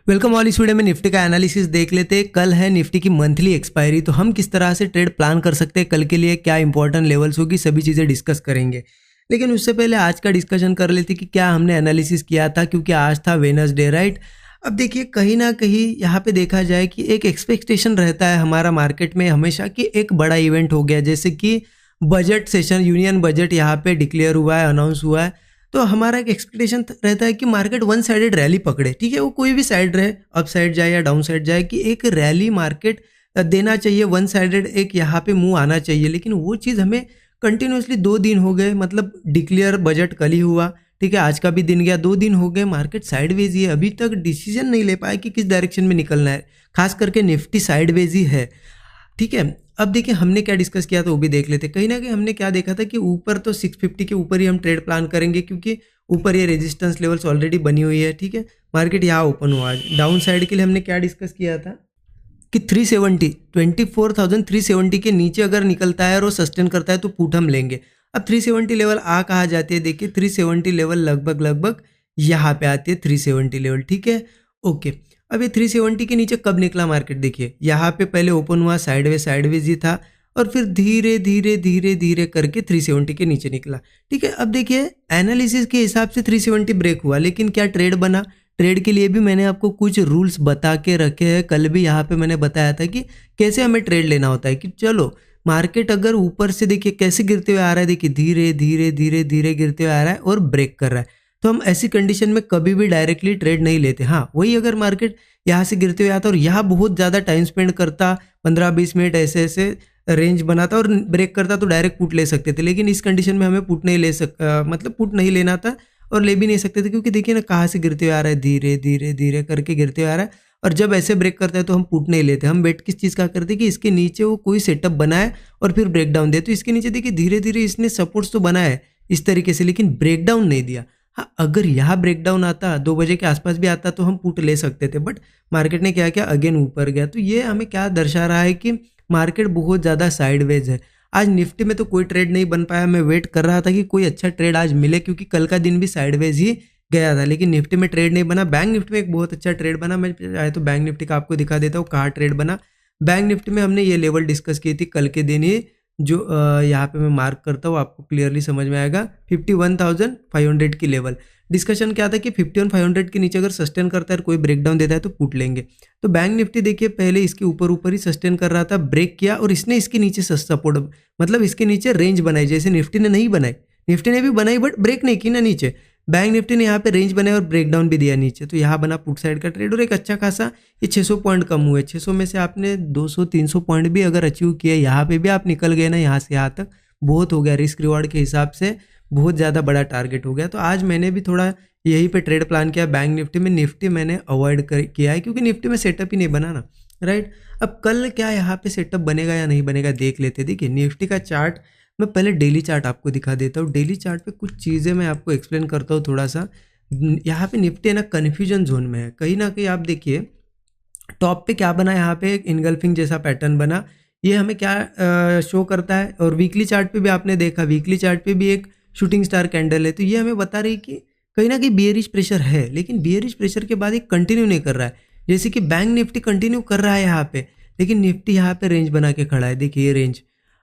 Welcome all. इस video में Nifty का एनालिसिस देख लेते हैं। कल है निफ्टी की मंथली एक्सपायरी, तो हम किस तरह से ट्रेड प्लान कर सकते हैं, कल के लिए क्या इंपॉर्टेंट लेवल्स होगी, सभी चीज़ें डिस्कस करेंगे। लेकिन उससे पहले आज का डिस्कशन कर लेते कि क्या हमने एनालिसिस किया था, क्योंकि आज था वेडनेसडे, राइट। अब देखिए कहीं ना कहीं यहाँ पे देखा जाए कि एक एक्सपेक्टेशन रहता है हमारा मार्केट में हमेशा कि एक बड़ा इवेंट हो गया, जैसे कि बजट सेशन, यूनियन बजट यहाँ पे डिक्लेयर हुआ है, अनाउंस हुआ है। तो हमारा एक एक्सपेक्टेशन रहता है कि मार्केट वन साइडेड रैली पकड़े, ठीक है, वो कोई भी साइड रहे, अप साइड जाए या डाउन साइड जाए, कि एक रैली मार्केट देना चाहिए, वन साइडेड एक यहाँ पे मूव आना चाहिए। लेकिन वो चीज़ हमें कंटिन्यूसली 2 दिन हो गए, मतलब डिक्लेयर बजट कल ही हुआ, ठीक है, आज का भी दिन गया, 2 दिन हो गए, मार्केट साइडवेज ही है, अभी तक डिसीजन नहीं ले पाया कि किस डायरेक्शन में निकलना है। खास करके निफ्टी साइडवेज ही है, ठीक है। अब देखिए हमने क्या डिस्कस किया था वो भी देख लेते। कहीं ना कहीं हमने क्या देखा था कि ऊपर तो 650 के ऊपर ही हम ट्रेड प्लान करेंगे, क्योंकि ऊपर ये रेजिस्टेंस लेवल्स ऑलरेडी बनी हुई है, ठीक है। मार्केट यहाँ ओपन हुआ। डाउन साइड के लिए हमने क्या डिस्कस किया था कि 370 24,370 के नीचे अगर निकलता है और वो सस्टेन करता है तो पुट हम लेंगे। अब 370 लेवल आ कहाँ जाती है, देखिए 370 लेवल लगभग यहाँ पे आती है, 370 लेवल, ठीक है, ओके। अब ये 370 के नीचे कब निकला मार्केट, देखिए यहाँ पे पहले ओपन हुआ साइडवेज ही था, और फिर धीरे धीरे करके 370 के नीचे निकला, ठीक है। अब देखिए एनालिसिस के हिसाब से 370 ब्रेक हुआ, लेकिन क्या ट्रेड बना? ट्रेड के लिए भी मैंने आपको कुछ रूल्स बता के रखे हैं, कल भी यहाँ पे मैंने बताया था कि कैसे हमें ट्रेड लेना होता है। कि चलो मार्केट अगर ऊपर से देखिए कैसे गिरते हुए आ रहा है, देखिए धीरे गिरते हुए आ रहा है और ब्रेक कर रहा है, तो हम ऐसी कंडीशन में कभी भी डायरेक्टली ट्रेड नहीं लेते। हाँ, वही अगर मार्केट यहाँ से गिरते हुए आता और यहाँ बहुत ज़्यादा टाइम स्पेंड करता, 15-20 मिनट ऐसे रेंज बनाता और ब्रेक करता, तो डायरेक्ट पुट ले सकते थे। लेकिन इस कंडीशन में हमें पुट नहीं मतलब पुट नहीं लेना था और ले भी नहीं सकते थे, क्योंकि देखिए ना कहाँ से गिरते हुए आ रहा है, धीरे करके गिरते हुए आ रहा है। और जब ऐसे ब्रेक करता है तो हम पुट नहीं लेते, हम वेट किस चीज़ का करते कि इसके नीचे वो कोई सेटअप बनाए और फिर ब्रेक डाउन दे। तो इसके नीचे देखिए धीरे इसने सपोर्ट्स तो बनाया है इस तरीके से, लेकिन ब्रेक डाउन नहीं दिया। हाँ, अगर यहाँ ब्रेकडाउन आता 2 बजे के आसपास भी आता तो हम पुट ले सकते थे, बट मार्केट ने क्या किया, अगेन ऊपर गया। तो ये हमें क्या दर्शा रहा है कि मार्केट बहुत ज़्यादा साइडवेज है। आज निफ्टी में तो कोई ट्रेड नहीं बन पाया, मैं वेट कर रहा था कि कोई अच्छा ट्रेड आज मिले, क्योंकि कल का दिन भी साइडवेज ही गया था, लेकिन निफ्टी में ट्रेड नहीं बना। बैंक निफ्टी में एक बहुत अच्छा ट्रेड बना, मैं चाहे तो बैंक निफ्टी का आपको दिखा देता हूँ कहाँ ट्रेड बना। बैंक निफ्टी में हमने ये लेवल डिस्कस की थी कल के दिन ही, जो यहाँ पे मैं मार्क करता हूँ, आपको क्लियरली समझ में आएगा। 51,500 की लेवल डिस्कशन क्या था कि 51,500 के नीचे अगर सस्टेन करता है, कोई ब्रेकडाउन देता है तो पुट लेंगे। तो बैंक निफ्टी देखिए पहले इसके ऊपर ही सस्टेन कर रहा था, ब्रेक किया और इसने इसके नीचे सपोर्ट, मतलब इसके नीचे रेंज बनाई, जैसे निफ्टी ने नहीं बनाई, निफ्टी ने भी बनाई बट ब्रेक नहीं की ना नीचे। बैंक निफ्टी ने यहाँ पे रेंज बनाया और ब्रेकडाउन भी दिया नीचे, तो यहाँ बना पुट साइड का ट्रेड और एक अच्छा खासा ये 600 पॉइंट कम हुए। 600 में से आपने 200-300 पॉइंट भी अगर अचीव किए, यहाँ पे भी आप निकल गए ना, यहाँ से यहाँ तक बहुत हो गया, रिस्क रिवॉर्ड के हिसाब से बहुत ज़्यादा बड़ा टारगेट हो गया। तो आज मैंने भी थोड़ा यहीं पे ट्रेड प्लान किया बैंक निफ्टी में। निफ्टी मैंने अवॉइड किया है, क्योंकि निफ्टी में सेटअप ही नहीं बना ना, राइट। अब कल क्या यहाँ पे सेटअप बनेगा या नहीं बनेगा देख लेते। देखिए निफ्टी का चार्ट, मैं पहले डेली चार्ट आपको दिखा देता हूँ। डेली चार्ट पे कुछ चीज़ें मैं आपको एक्सप्लेन करता हूँ थोड़ा सा। यहाँ पे निफ्टी है ना कन्फ्यूजन जोन में है, कहीं ना कहीं आप देखिए टॉप पे क्या बना, यहाँ पे एक इनगल्फिंग जैसा पैटर्न बना, ये हमें क्या शो करता है। और वीकली चार्ट पे भी आपने देखा, वीकली चार्ट पे भी एक शूटिंग स्टार कैंडल है, तो ये हमें बता रही कि कहीं ना कहीं बियरिश प्रेशर है, लेकिन बियरिश प्रेशर के बाद ये कंटिन्यू नहीं कर रहा है। जैसे कि बैंक निफ्टी कंटिन्यू कर रहा है यहाँ पे, लेकिन निफ्टी यहाँ पे रेंज बना के खड़ा है, देखिए ये रेंज।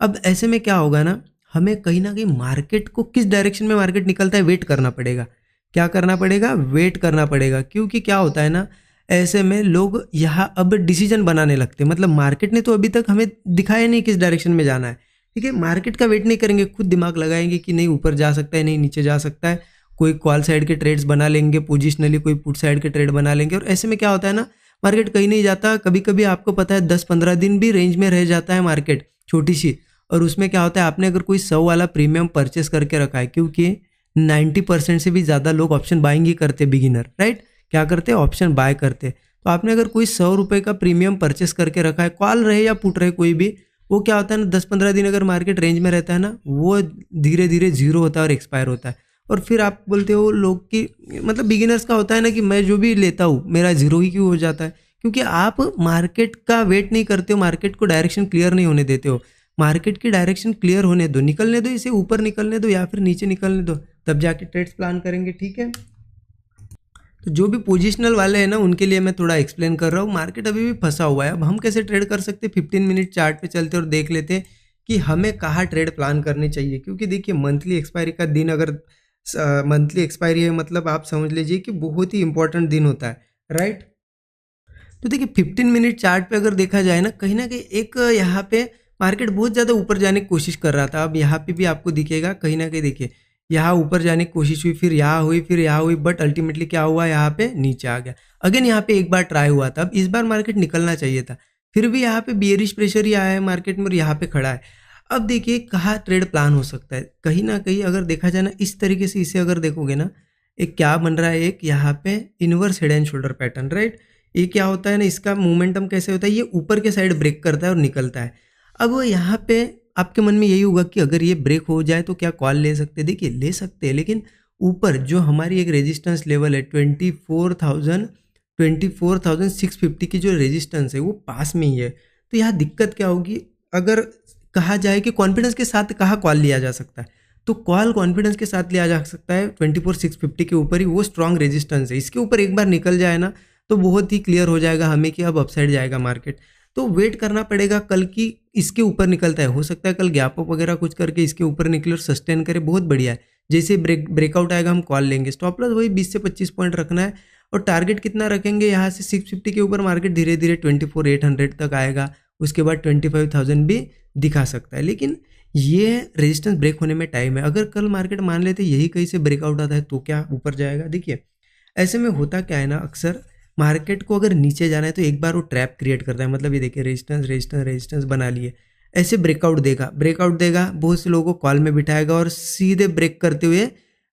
अब ऐसे में क्या होगा ना, हमें कहीं ना कहीं मार्केट को किस डायरेक्शन में मार्केट निकलता है वेट करना पड़ेगा। क्या करना पड़ेगा? वेट करना पड़ेगा, क्योंकि क्या होता है ना, ऐसे में लोग यहाँ अब डिसीजन बनाने लगते हैं। मतलब मार्केट ने तो अभी तक हमें दिखाया नहीं किस डायरेक्शन में जाना है, ठीक है। मार्केट का वेट नहीं करेंगे, खुद दिमाग लगाएंगे कि नहीं ऊपर जा सकता है, नहीं नीचे जा सकता है। कोई कॉल साइड के ट्रेड्स बना लेंगे पोजिशनली, कोई पुट साइड के ट्रेड बना लेंगे, और ऐसे में क्या होता है ना, मार्केट कहीं नहीं जाता। कभी कभी आपको पता है 10-15 दिन भी रेंज में रह जाता है मार्केट, छोटी सी। और उसमें क्या होता है, आपने अगर कोई 100 वाला प्रीमियम परचेस करके रखा है, क्योंकि 90% से भी ज़्यादा लोग ऑप्शन बाइंग ही करते, बिगिनर, राइट। क्या करते? ऑप्शन बाय करते। तो आपने अगर कोई 100 रुपये का प्रीमियम परचेस करके रखा है, कॉल रहे या पुट रहे कोई भी, वो क्या होता है ना, 10-15 दिन अगर मार्केट रेंज में रहता है ना, वो धीरे जीरो होता है और एक्सपायर होता है। और फिर आप बोलते हो लोग कि मतलब बिगिनर्स का होता है ना कि मैं जो भी लेता हूँ मेरा जीरो ही क्यों हो जाता है, क्योंकि आप मार्केट का वेट नहीं करते हो, मार्केट को डायरेक्शन क्लियर नहीं होने देते हो। मार्केट की डायरेक्शन क्लियर होने दो, निकलने दो, इसे ऊपर निकलने दो या फिर नीचे निकलने दो, तब जाके ट्रेड्स प्लान करेंगे, ठीक है। तो जो भी पोजिशनल वाले हैं ना उनके लिए मैं थोड़ा एक्सप्लेन कर रहा हूँ। मार्केट अभी भी फंसा हुआ है। अब हम कैसे ट्रेड कर सकते हैं, 15 मिनट चार्ट पे चलते और देख लेते हैं कि हमें कहाँ ट्रेड प्लान करनी चाहिए। क्योंकि देखिए मंथली एक्सपायरी का दिन, अगर मंथली एक्सपायरी है मतलब आप समझ लीजिए कि बहुत ही इंपॉर्टेंट दिन होता है, राइट। तो देखिए 15 मिनट चार्ट पे अगर देखा जाए ना कहीं एक यहाँ पे मार्केट बहुत ज़्यादा ऊपर जाने की कोशिश कर रहा था। अब यहाँ पे भी आपको दिखेगा कहीं ना कहीं, देखिए यहाँ ऊपर जाने की कोशिश हुई, फिर यहाँ हुई, फिर यहाँ हुई, बट अल्टीमेटली क्या हुआ, यहाँ पे नीचे आ गया। अगेन यहाँ पे एक बार ट्राई हुआ था। अब इस बार मार्केट निकलना चाहिए था, फिर भी यहाँ पे बियरिश प्रेशर ही आया है मार्केट में और यहाँ पे खड़ा है। अब देखिए कहाँ ट्रेड प्लान हो सकता है, कहीं ना कहीं अगर देखा जाए ना इस तरीके से, इसे अगर देखोगे ना, एक क्या बन रहा है, एक यहाँ पे inverse head and shoulder pattern, right. ये क्या होता है ना, इसका मोमेंटम कैसे होता है, ये ऊपर के साइड ब्रेक करता है और निकलता है। अब यहाँ पे आपके मन में यही होगा कि अगर ये ब्रेक हो जाए तो क्या कॉल ले सकते हैं। देखिए ले सकते हैं, लेकिन ऊपर जो हमारी एक रेजिस्टेंस लेवल है 24,650 की जो रेजिस्टेंस है वो पास में ही है। तो यहाँ दिक्कत क्या होगी, अगर कहा जाए कि कॉन्फिडेंस के साथ कहाँ कॉल लिया जा सकता है, तो कॉल कॉन्फिडेंस के साथ लिया जा सकता है 24,650 के ऊपर ही। वो स्ट्रॉन्ग रेजिस्टेंस है, इसके ऊपर एक बार निकल जाए ना तो बहुत ही क्लियर हो जाएगा हमें कि अब अपसाइड जाएगा मार्केट। तो वेट करना पड़ेगा कल की इसके ऊपर निकलता है, हो सकता है कल गैप अप वगैरह कुछ करके इसके ऊपर निकले और सस्टेन करे, बहुत बढ़िया है। जैसे ब्रेकआउट आएगा हम कॉल लेंगे। स्टॉप लॉस वही 20 से 25 पॉइंट रखना है और टारगेट कितना रखेंगे, यहाँ से 650 के ऊपर मार्केट धीरे धीरे 24,800 तक आएगा, उसके बाद 25,000 भी दिखा सकता है। लेकिन ये रेजिस्टेंस ब्रेक होने में टाइम है। अगर कल मार्केट मान लेते यही कहीं से ब्रेकआउट आता है तो क्या ऊपर जाएगा। देखिए ऐसे में होता क्या है ना, अक्सर मार्केट को अगर नीचे जाना है तो एक बार वो ट्रैप क्रिएट करता है। मतलब ये देखिए रेजिस्टेंस रेजिस्टेंस रेजिस्टेंस बना लिए, ऐसे ब्रेकआउट देगा, बहुत से लोगों को कॉल में बिठाएगा और सीधे ब्रेक करते हुए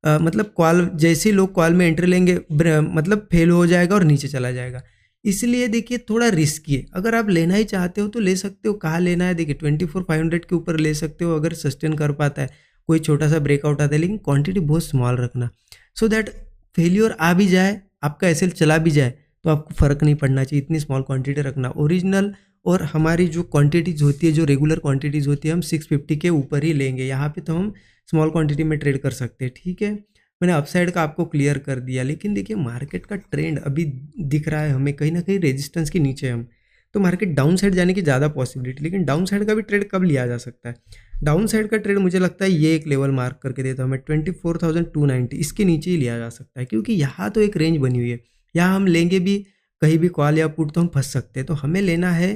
मतलब कॉल, जैसे ही लोग कॉल में एंट्री लेंगे मतलब फेल हो जाएगा और नीचे चला जाएगा। इसलिए देखिए थोड़ा रिस्की है। अगर आप लेना ही चाहते हो तो ले सकते हो। कहाँ लेना है, देखिए 24,500 के ऊपर ले सकते हो अगर सस्टेन कर पाता है, कोई छोटा सा ब्रेकआउट आता है, लेकिन क्वांटिटी बहुत स्मॉल रखना, सो दैट फेल्योर आ भी जाए, आपका एसएल चला भी जाए तो आपको फ़र्क नहीं पड़ना चाहिए। इतनी स्मॉल क्वांटिटी रखना। ओरिजिनल और हमारी जो क्वांटिटीज़ होती है, जो रेगुलर क्वांटिटीज़ होती है, हम 650 के ऊपर ही लेंगे। यहाँ पे तो हम स्मॉल क्वांटिटी में ट्रेड कर सकते हैं, ठीक है। मैंने अपसाइड का आपको क्लियर कर दिया। लेकिन देखिए मार्केट का ट्रेंड अभी दिख रहा है हमें कहीं ना कहीं रेजिस्टेंस के नीचे हम, तो मार्केट डाउन साइड जाने की ज़्यादा पॉसिबिलिटी। लेकिन डाउन साइड का भी ट्रेड कब लिया जा सकता है, डाउन साइड का ट्रेड मुझे लगता है ये एक लेवल मार्क करके देता हूँ मैं 24,290, इसके नीचे ही लिया जा सकता है। क्योंकि यहाँ तो एक रेंज बनी हुई है, यहाँ हम लेंगे भी कहीं भी कॉल या पुट तो हम फंस सकते हैं। तो हमें लेना है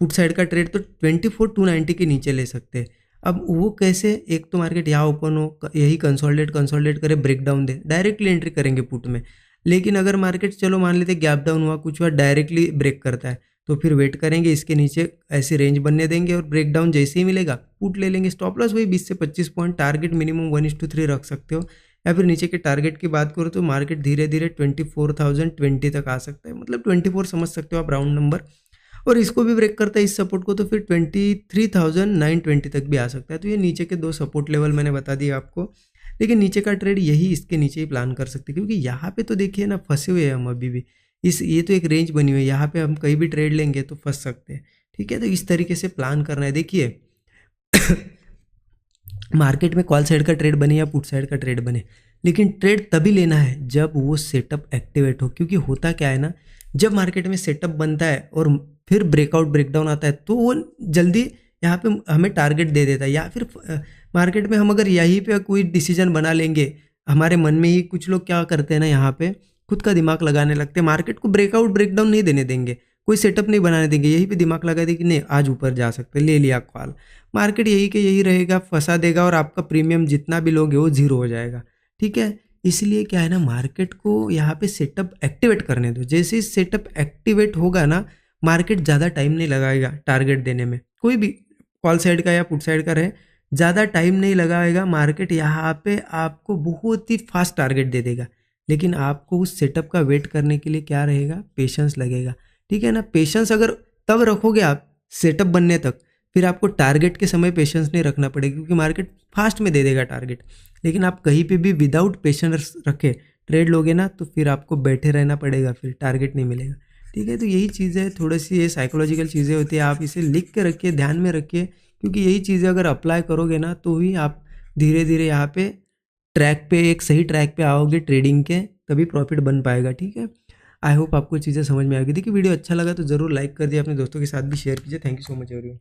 पुट साइड का ट्रेड तो 24,290 के नीचे ले सकते हैं। अब वो कैसे, एक तो मार्केट यहाँ ओपन हो, यही कंसोलिडेट करे, ब्रेकडाउन दे, डायरेक्टली एंट्री करेंगे पुट में। लेकिन अगर मार्केट चलो मान लेते गैप डाउन हुआ, कुछ हुआ, डायरेक्टली ब्रेक करता है, तो फिर वेट करेंगे, इसके नीचे ऐसे रेंज बनने देंगे और ब्रेकडाउन जैसे ही मिलेगा पुट ले लेंगे। स्टॉप लॉस वही 20 से 25 पॉइंट, टारगेट मिनिमम 1:3 रख सकते हो। या फिर नीचे के टारगेट की बात करो तो मार्केट धीरे धीरे 24,020 तक आ सकता है, मतलब 24 समझ सकते हो आप राउंड नंबर। और इसको भी ब्रेक करता है इस सपोर्ट को तो फिर 23,920 तक भी आ सकता है। तो ये नीचे के दो सपोर्ट लेवल मैंने बता दिया आपको। लेकिन नीचे का ट्रेड यही इसके नीचे ही प्लान कर सकते हैं, क्योंकि यहाँ पे तो देखिए ना फंसे हुए हैं हम अभी भी। ये तो एक रेंज बनी हुई है, यहाँ पे हम कहीं भी ट्रेड लेंगे तो फंस सकते हैं, ठीक है। तो इस तरीके से प्लान करना है। देखिए मार्केट में कॉल साइड का ट्रेड बने या पुट साइड का ट्रेड बने, लेकिन ट्रेड तभी लेना है जब वो सेटअप एक्टिवेट हो। क्योंकि होता क्या है ना, जब मार्केट में सेटअप बनता है और फिर ब्रेकआउट ब्रेकडाउन आता है तो वो जल्दी यहाँ पे हमें टारगेट दे देता है। या फिर मार्केट में हम अगर यहीं पे कोई डिसीजन बना लेंगे, हमारे मन में ही कुछ लोग क्या करते हैं ना, यहाँ पे खुद का दिमाग लगाने लगते हैं, मार्केट को ब्रेकआउट ब्रेकडाउन नहीं देने देंगे, कोई सेटअप नहीं बनाने देंगे, यहीं पे दिमाग लगा देंगे कि नहीं आज ऊपर जा सकते, ले लिया कॉल, मार्केट यही के यही रहेगा, फंसा देगा और आपका प्रीमियम जितना भी लोगे वो जीरो हो जाएगा, ठीक है। इसलिए क्या है ना, मार्केट को यहाँ पे सेटअप एक्टिवेट करने दो। जैसे ही सेटअप एक्टिवेट होगा ना, मार्केट ज़्यादा टाइम नहीं लगाएगा टारगेट देने में, कोई भी कॉल साइड का या पुट साइड का रहे, ज़्यादा टाइम नहीं लगाएगा मार्केट, यहाँ पे आपको बहुत ही फास्ट टारगेट दे देगा। लेकिन आपको उस सेटअप का वेट करने के लिए क्या रहेगा, पेशेंस लगेगा, ठीक है ना। पेशेंस अगर तब रखोगे आप सेटअप बनने तक, फिर आपको टारगेट के समय पेशेंस नहीं रखना पड़ेगा, क्योंकि मार्केट फास्ट में दे देगा टारगेट। लेकिन आप कहीं पे भी विदाउट पेशेंस रखे ट्रेड लोगे ना, तो फिर आपको बैठे रहना पड़ेगा, फिर टारगेट नहीं मिलेगा, ठीक है। तो यही चीज़ है, थोड़ी सी ये साइकोलॉजिकल चीज़ें होती है, आप इसे लिख के रखिए, ध्यान में रखिए, क्योंकि यही चीज़ें अगर अप्लाई करोगे ना तो ही आप धीरे धीरे यहाँ पे ट्रैक पे, एक सही ट्रैक पे आओगे ट्रेडिंग के, तभी प्रॉफिट बन पाएगा। ठीक है, आई होप आपको चीज़ें समझ में आ गई। देखिए वीडियो अच्छा लगा तो ज़रूर लाइक कर दिए, अपने दोस्तों के साथ भी शेयर कीजिए। Thank you so much everyone.